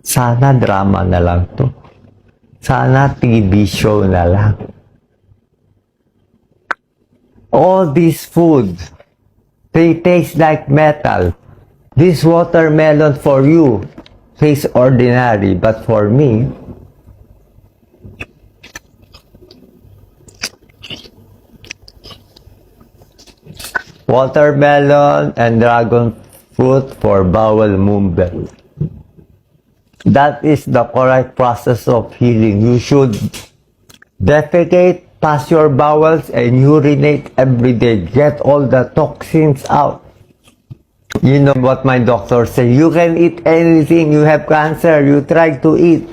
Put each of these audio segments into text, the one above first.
Sana drama na lang to. Sana TV show na lang. All this food, they taste like metal. This watermelon for you tastes ordinary, but for me, watermelon and dragon fruit for bowel movement. That is the correct process of healing. You should defecate, pass your bowels, and urinate every day. Get all the toxins out. You know what my doctor said? You can eat anything. You have cancer. You try to eat.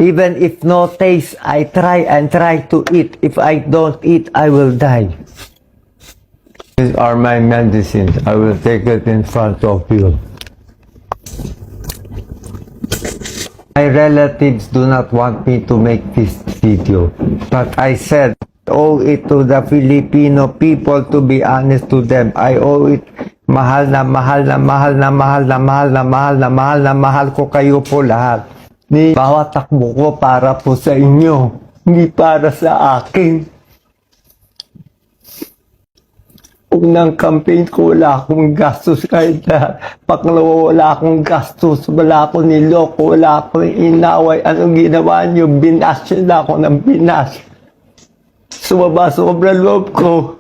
Even if no taste, I try to eat. If I don't eat, I will die. These are my medicines. I will take it in front of you. My relatives do not want me to make this video, but I said I owe it to the Filipino people to be honest to them. I owe it. Mahal na mahal na mahal na mahal na mahal na mahal na mahal na mahal ko kayo po lahat. Ni bawat takbo ko para po sa inyo, hindi para sa akin. Unang campaign ko, wala akong gastos kahit na. Pangalawa, wala akong gastos. Wala akong niloko, wala akong inaway. Anong ginawa niyo? Binas na ako ng binas. Sumaba sobra loob ko.